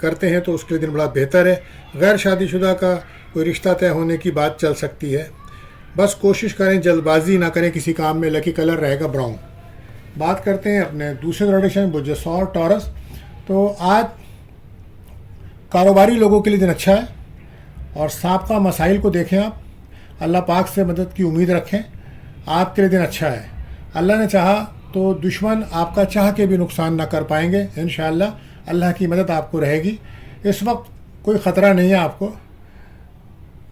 کرتے ہیں تو اس کے لیے دن بڑا بہتر ہے. غیر شادی شدہ کا کوئی رشتہ طے ہونے کی بات چل سکتی ہے. بس کوشش کریں جلد بازی نہ کریں کسی کام میں. لکی کلر رہے گا براؤن. بات کرتے ہیں اپنے دوسرے زوڈیشن برج ثور ٹورس. تو آج کاروباری لوگوں کے لیے دن اچھا ہے اور سابقہ مسائل کو دیکھیں. آپ اللہ پاک سے مدد کی امید رکھیں. آپ کے لیے دن اچھا ہے. اللہ نے چاہا تو دشمن آپ کا چاہ کے بھی نقصان نہ کر پائیں گے. انشاءاللہ اللہ کی مدد آپ کو رہے گی. اس وقت کوئی خطرہ نہیں ہے آپ کو.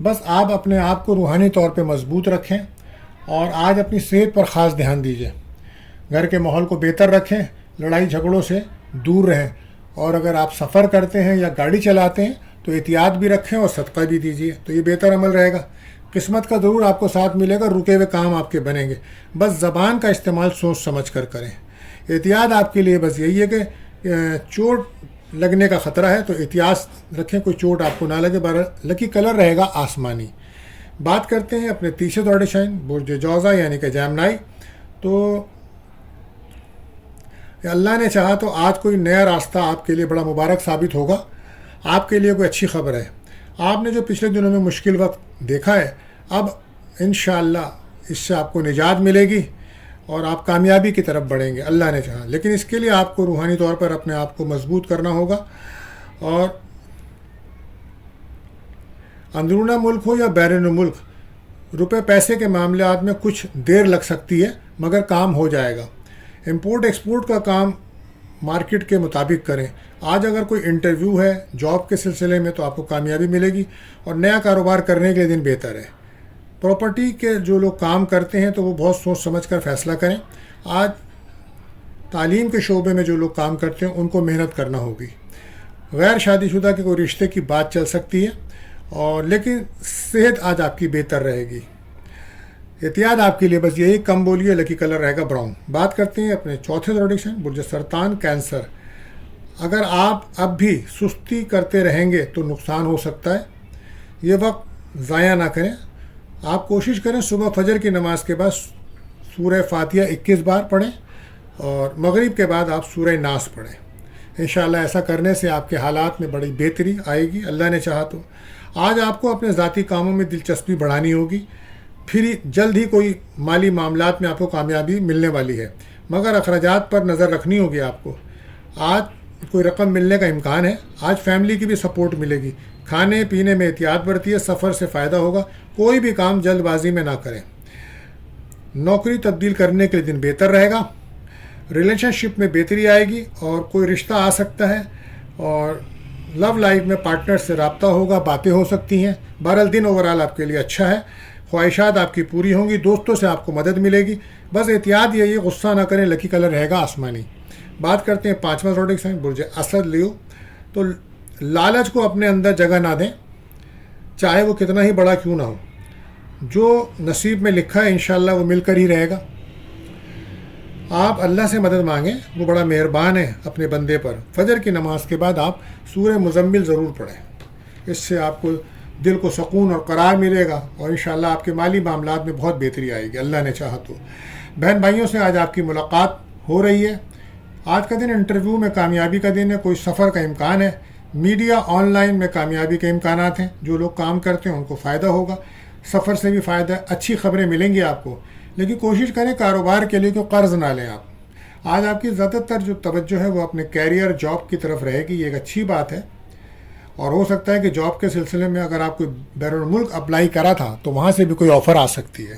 بس آپ اپنے آپ کو روحانی طور پہ مضبوط رکھیں اور آج اپنی صحت پر خاص دھیان دیجیے. گھر کے ماحول کو بہتر رکھیں. لڑائی جھگڑوں سے دور رہیں. اور اگر آپ سفر کرتے ہیں یا گاڑی چلاتے ہیں تو احتیاط بھی رکھیں اور صدقہ بھی دیجیے. تو یہ بہتر عمل رہے گا. قسمت کا ضرور آپ کو ساتھ ملے گا. رکے ہوئے کام آپ کے بنیں گے. بس زبان کا استعمال سوچ سمجھ کر کریں. احتیاط آپ کے لیے بس یہی ہے کہ چوٹ لگنے کا خطرہ ہے تو احتیاط رکھیں. کوئی چوٹ آپ کو نہ لگے. لکی کلر رہے گا آسمانی. بات کرتے ہیں اپنے تیسرے زوڈیشن برج جوزا یعنی کہ جیمنائی. تو اللہ نے چاہا تو آج کوئی نیا راستہ آپ کے لیے بڑا مبارک ثابت ہوگا. آپ کے لیے کوئی اچھی خبر ہے. آپ نے جو پچھلے دنوں میں مشکل وقت دیکھا ہے اب انشاءاللہ اس سے آپ کو نجات ملے گی اور آپ کامیابی کی طرف بڑھیں گے اللہ نے چاہا. لیکن اس کے لیے آپ کو روحانی طور پر اپنے آپ کو مضبوط کرنا ہوگا. اور اندرونہ ملک ہو یا بیرون ملک روپے پیسے کے معاملات میں کچھ دیر لگ سکتی ہے مگر کام ہو جائے گا. امپورٹ ایکسپورٹ کا کام مارکیٹ کے مطابق کریں. آج اگر کوئی انٹرویو ہے جاب کے سلسلے میں تو آپ کو کامیابی ملے گی اور نیا کاروبار کرنے کے دن بہتر ہے. پراپرٹی کے جو لوگ کام کرتے ہیں تو وہ بہت سوچ سمجھ کر فیصلہ کریں. آج تعلیم کے شعبے میں جو لوگ کام کرتے ہیں ان کو محنت کرنا ہوگی. غیر شادی شدہ کے کوئی رشتے کی بات چل سکتی ہے اور لیکن صحت آج آپ کی بہتر رہے گی. احتیاط آپ کے لیے بس یہی کم بولیے. لکی کلر رہے گا براؤن. بات کرتے ہیں اپنے چوتھے زوڈیشن برج سرطان کینسر. اگر آپ اب بھی سستی کرتے رہیں گے تو نقصان ہو سکتا ہے. یہ وقت ضائع نہ کریں. آپ کوشش کریں صبح فجر کی نماز کے بعد سورہ فاتحہ 21 بار پڑھیں اور مغرب کے بعد آپ سورہ ناس پڑھیں. انشاءاللہ ایسا کرنے سے آپ کے حالات میں بڑی بہتری آئے گی اللہ نے چاہا تو. آج آپ کو اپنے ذاتی کاموں میں دلچسپی بڑھانی ہوگی. پھر جلد ہی کوئی مالی معاملات میں آپ کو کامیابی ملنے والی ہے مگر اخراجات پر نظر رکھنی ہوگی آپ کو. آج کوئی رقم ملنے کا امکان ہے. آج فیملی کی بھی سپورٹ ملے گی. کھانے پینے میں احتیاط برتیے. سفر سے فائدہ ہوگا. کوئی بھی کام جلد بازی میں نہ کریں. نوکری تبدیل کرنے کے لیے دن بہتر رہے گا. ریلیشن شپ میں بہتری آئے گی اور کوئی رشتہ آ سکتا ہے اور لو لائف میں پارٹنر سے رابطہ ہوگا. باتیں ہو سکتی ہیں. بہرحال دن اوورال آپ کے لیے اچھا ہے. خواہشات آپ کی پوری ہوں گی. دوستوں سے آپ کو مدد ملے گی. بس احتیاط یہی غصہ نہ کریں. لکی کلر رہے گا آسمانی. بات کرتے ہیں پانچواں زوڈیشن برج اسد لیو. تو لالچ کو اپنے اندر جگہ نہ دیں چاہے وہ کتنا ہی بڑا کیوں نہ ہو. جو نصیب میں لکھا ہے انشاءاللہ وہ مل کر ہی رہے گا. آپ اللہ سے مدد مانگیں. وہ بڑا مہربان ہے اپنے بندے پر. فجر کی نماز کے بعد آپ سورہ مزمل ضرور پڑھیں. اس سے آپ کو دل کو سکون اور قرار ملے گا اور انشاءاللہ آپ کے مالی معاملات میں بہت بہتری آئے گی اللہ نے چاہا تو. بہن بھائیوں سے آج آپ کی ملاقات ہو رہی ہے. آج کا دن انٹرویو میں کامیابی کا دن ہے. کوئی سفر کا امکان ہے. میڈیا آن لائن میں کامیابی کے امکانات ہیں. جو لوگ کام کرتے ہیں ان کو فائدہ ہوگا. سفر سے بھی فائدہ ہے. اچھی خبریں ملیں گی آپ کو. لیکن کوشش کریں کاروبار کے لیے کہ قرض نہ لیں آپ. آج آپ کی زیادہ تر جو توجہ ہے وہ اپنے کیریئر جاب کی طرف رہے گی. یہ ایک اچھی بات ہے. اور ہو سکتا ہے کہ جاب کے سلسلے میں اگر آپ کوئی بیرون ملک اپلائی کرا تھا تو وہاں سے بھی کوئی آفر آ سکتی ہے.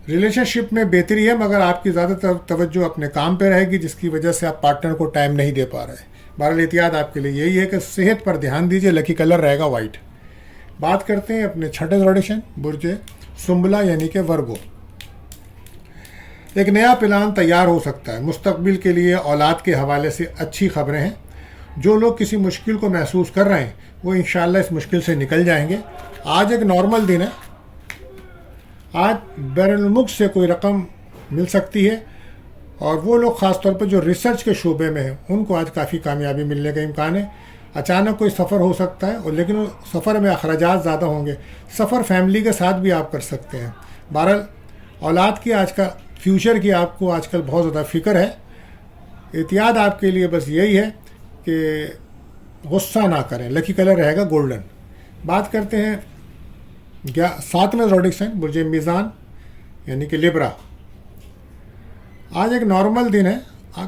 ریلیشن شپ میں بہتری ہے مگر آپ کی زیادہ تر توجہ اپنے کام پہ رہے گی جس کی وجہ سے آپ پارٹنر کو ٹائم نہیں دے پا رہے. بہرحال احتیاط آپ کے لیے یہی ہے کہ صحت پر دھیان دیجیے. لکی کلر رہے گا وائٹ. بات کرتے ہیں اپنے چھٹے زوڈیشن برج سنبلا یعنی کہ ورگو. ایک نیا پلان تیار ہو سکتا ہے. مستقبل کے لیے اولاد کے حوالے سے اچھی خبریں ہیں. جو لوگ کسی مشکل کو محسوس کر رہے ہیں وہ انشاءاللہ اس مشکل سے نکل جائیں گے. آج ایک نارمل دن ہے. آج بیرون الملک سے کوئی رقم مل سکتی ہے اور وہ لوگ خاص طور پر جو ریسرچ کے شعبے میں ہیں ان کو آج کافی کامیابی ملنے کا امکان ہے. اچانک کوئی سفر ہو سکتا ہے اور لیکن سفر میں اخراجات زیادہ ہوں گے. سفر فیملی کے ساتھ بھی آپ کر سکتے ہیں. بہرحال اولاد کی آج کا فیوچر کی آپ کو آج کل بہت زیادہ فکر ہے. احتیاط آپ کے لیے بس یہی ہے کہ غصہ نہ کریں، لکی کلر رہے گا گولڈن۔ بات کرتے ہیں 7ویں زوڈک سائن برج میزان یعنی کہ لیبرا۔ آج ایک نارمل دن ہے،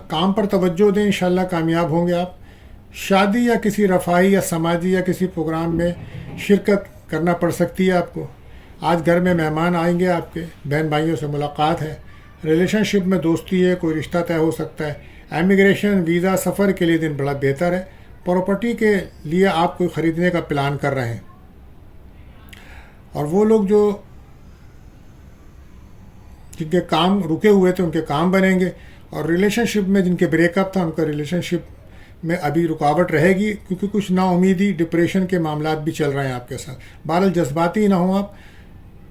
کام پر توجہ دیں، انشاءاللہ کامیاب ہوں گے آپ۔ شادی یا کسی رفاہی یا سماجی یا کسی پروگرام میں شرکت کرنا پڑ سکتی ہے آپ کو۔ آج گھر میں مہمان آئیں گے، آپ کے بہن بھائیوں سے ملاقات ہے، ریلیشن شپ میں دوستی ہے، کوئی رشتہ طے ہو سکتا ہے۔ امیگریشن ویزا سفر کے لیے دن بڑا بہتر ہے۔ پراپرٹی کے لیے آپ کوئی خریدنے کا پلان کر رہے ہیں، اور وہ لوگ جو جن کے کام رکے ہوئے تھے ان کے کام بنیں گے، اور ریلیشن شپ میں جن کے بریک اپ تھا ان کا ریلیشن شپ میں ابھی رکاوٹ رہے گی، کیونکہ کچھ نا امیدی ڈپریشن کے معاملات بھی چل رہے ہیں آپ کے ساتھ۔ بہرحال جذباتی نہ ہوں آپ،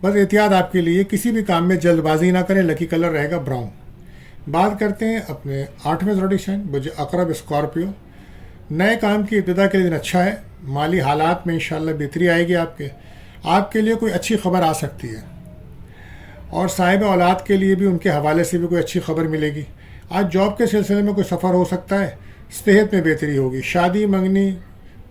بس احتیاط آپ کے لیے، کسی بھی کام میں جلد بازی نہ کریں۔ لکی کلر رہے گا براؤن۔ بات کرتے ہیں اپنے 8ویں زوڈک سائن برج عقرب اسکارپیو۔ نئے کام کی ابتدا کے لیے دن اچھا ہے، مالی حالات میں انشاءاللہ بہتری آئے گی آپ کے لیے کوئی اچھی خبر آ سکتی ہے، اور صاحب اولاد کے لیے بھی ان کے حوالے سے بھی کوئی اچھی خبر ملے گی۔ آج جاب کے سلسلے میں کوئی سفر ہو سکتا ہے، صحت میں بہتری ہوگی، شادی منگنی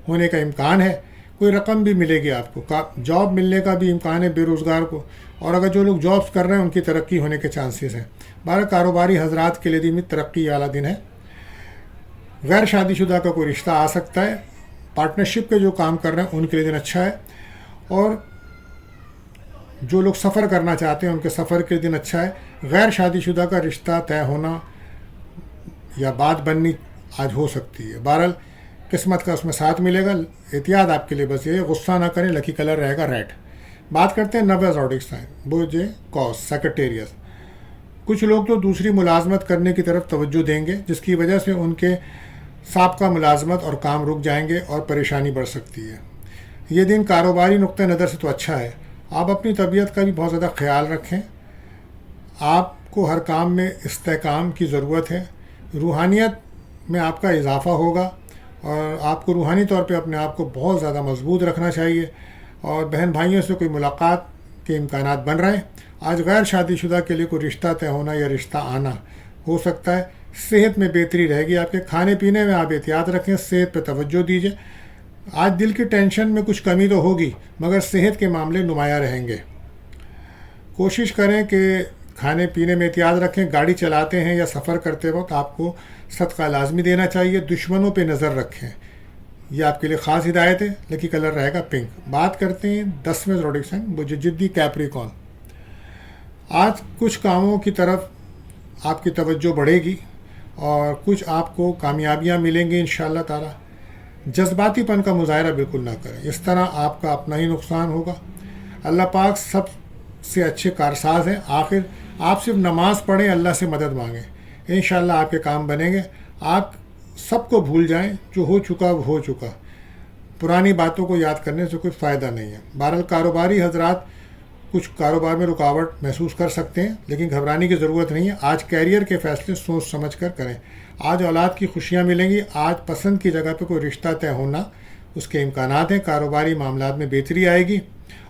ہونے کا امکان ہے، کوئی رقم بھی ملے گی آپ کو، جاب ملنے کا بھی امکان ہے بے روزگار کو، اور اگر جو لوگ جابس کر رہے ہیں ان کی ترقی ہونے کے چانسز ہیں۔ کاروباری حضرات کے لیے بھی ترقی والا دن ہے۔ غیر شادی شدہ کا کوئی رشتہ آ سکتا ہے، پارٹنرشپ کے جو کام کر رہے ہیں ان کے لیے دن اچھا ہے، اور جو لوگ سفر کرنا چاہتے ہیں ان کے سفر کے دن اچھا ہے۔ غیر شادی شدہ کا رشتہ طے ہونا یا بات بننی آج ہو سکتی ہے۔ بہرحال قسمت کا اس میں ساتھ ملے گا۔ احتیاط آپ کے لیے بس یہ، غصہ نہ کریں، لکی کلر رہے گا ریڈ۔ بات کرتے ہیں 9ویں زوڈک سائن برج قوس سیکریٹریس۔ کچھ لوگ تو دوسری ملازمت کرنے کی طرف توجہ دیں گے، جس کی وجہ سے ان کے سابقہ ملازمت اور کام رک جائیں گے اور پریشانی بڑھ سکتی ہے۔ یہ دن کاروباری نقطہ نظر سے تو اچھا ہے۔ آپ اپنی طبیعت کا بھی بہت زیادہ خیال رکھیں، آپ کو ہر کام میں استحکام کی ضرورت ہے۔ روحانیت میں آپ کا اضافہ ہوگا، اور آپ کو روحانی طور پہ اپنے آپ کو بہت زیادہ مضبوط رکھنا چاہیے، اور بہن بھائیوں سے کوئی ملاقات کے امکانات بن رہے ہیں۔ آج غیر شادی شدہ کے لیے کوئی رشتہ طے ہونا یا رشتہ آنا ہو سکتا ہے۔ صحت میں بہتری رہے گی آپ کے، کھانے پینے میں آپ احتیاط رکھیں، صحت پہ توجہ دیجیے۔ آج دل کی ٹینشن میں کچھ کمی تو ہوگی، مگر صحت کے معاملے نمایاں رہیں گے۔ کوشش کریں کہ کھانے پینے میں احتیاط رکھیں۔ گاڑی چلاتے ہیں یا سفر کرتے وقت آپ کو صدقہ لازمی دینا چاہیے۔ دشمنوں پہ نظر رکھیں، یہ آپ کے لیے خاص ہدایت ہے۔ لکی کلر رہے گا پنک۔ بات کرتے ہیں 10ویں زوڈک سائن برج جدی کیپریکون۔ آج کچھ کاموں کی طرف آپ کی توجہ بڑھے گی، اور کچھ آپ کو کامیابیاں ملیں گی انشاءاللہ تعالی۔ جذباتی پن کا مظاہرہ بالکل نہ کریں، اس طرح آپ کا اپنا ہی نقصان ہوگا۔ اللہ پاک سب سے اچھے کارساز ہیں۔ آخر آپ صرف نماز پڑھیں، اللہ سے مدد مانگیں، انشاءاللہ آپ کے کام بنیں گے۔ آپ سب کو بھول جائیں، جو ہو چکا وہ ہو چکا، پرانی باتوں کو یاد کرنے سے کوئی فائدہ نہیں ہے۔ بہرحال کاروباری حضرات کچھ کاروبار میں رکاوٹ محسوس کر سکتے ہیں، لیکن گھبرانے کی ضرورت نہیں ہے۔ آج کیریئر کے فیصلے سوچ سمجھ کر کریں۔ آج اولاد کی خوشیاں ملیں گی۔ آج پسند کی جگہ پہ کوئی رشتہ طے ہونا اس کے امکانات ہیں۔ کاروباری معاملات میں بہتری آئے گی،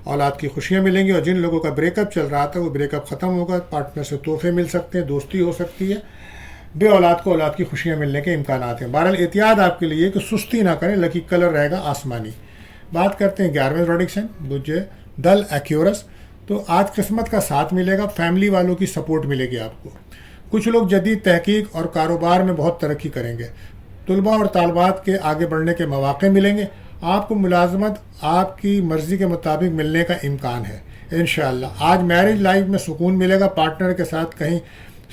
اولاد کی خوشیاں ملیں گی، اور جن لوگوں کا بریک اپ چل رہا تھا وہ بریک اپ ختم ہوگا۔ پارٹنر سے تحفے مل سکتے ہیں، دوستی ہو سکتی ہے، بے اولاد کو اولاد کی خوشیاں ملنے کے امکانات ہیں۔ بہرحال احتیاط آپ کے لیے کہ سستی نہ کریں۔ لکی کلر رہے گا آسمانی۔ بات کرتے ہیں 11ویں زوڈک سائن برج دل ایکیورس۔ تو آج قسمت کا ساتھ ملے گا، فیملی والوں کی سپورٹ ملے گی آپ کو۔ کچھ لوگ جدید تحقیق اور کاروبار میں بہت ترقی کریں گے۔ طلباء اور طالبات کے آگے بڑھنے کے مواقع ملیں گے۔ آپ کو ملازمت آپ کی مرضی کے مطابق ملنے کا امکان ہے انشاءاللہ۔ آج میرج لائف میں سکون ملے گا، پارٹنر کے ساتھ کہیں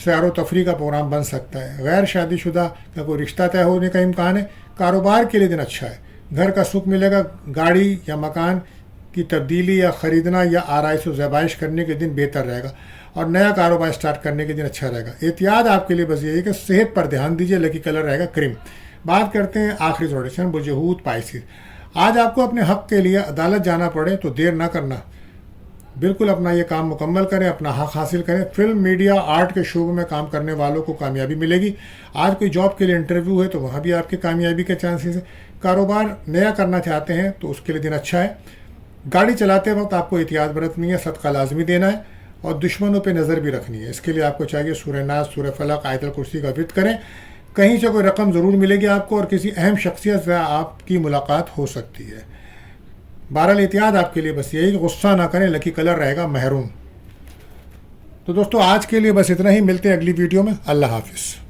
سیر و تفریح کا پروگرام بن سکتا ہے۔ غیر شادی شدہ کا کوئی رشتہ طے ہونے کا امکان ہے۔ کاروبار کے لیے دن اچھا ہے، گھر کا سکھ ملے گا۔ گاڑی یا مکان کی تبدیلی یا خریدنا یا آرائش و زیبائش کرنے کے دن بہتر رہے گا، اور نیا کاروبار سٹارٹ کرنے کے دن اچھا رہے گا۔ احتیاط آپ کے لیے بس یہ ہے کہ صحت پر دھیان دیجیے۔ لکی کلر رہے گا کریم۔ بات کرتے ہیں آخری زوڈک سائن برج حوت پائسیز۔ آج آپ کو اپنے حق کے لیے عدالت جانا پڑے تو دیر نہ کرنا، بالکل اپنا یہ کام مکمل کریں، اپنا حق حاصل کریں۔ فلم، میڈیا، آرٹ کے شعبے میں کام کرنے والوں کو کامیابی ملے گی۔ آج کوئی جاب کے لیے انٹرویو ہے تو وہاں بھی آپ کی کامیابی کے چانسز ہیں۔ کاروبار نیا کرنا چاہتے ہیں تو اس کے لیے دن اچھا ہے۔ گاڑی چلاتے وقت آپ کو احتیاط برتنی ہے، صدقہ لازمی دینا ہے، اور دشمنوں پہ نظر بھی رکھنی ہے۔ اس کے لیے آپ کو چاہیے سورہ ناس، سورہ فلق، آیت الکرسی کا ورد کریں۔ کہیں سے کوئی رقم ضرور ملے گی آپ کو، اور کسی اہم شخصیت سے آپ کی ملاقات ہو سکتی ہے۔ بہرحال احتیاط آپ کے لیے بس یہی کہ غصہ نہ کریں، لکی کلر رہے گا محروم۔ تو دوستو آج کے لیے بس اتنا ہی، ملتے ہیں اگلی ویڈیو میں۔ اللہ حافظ۔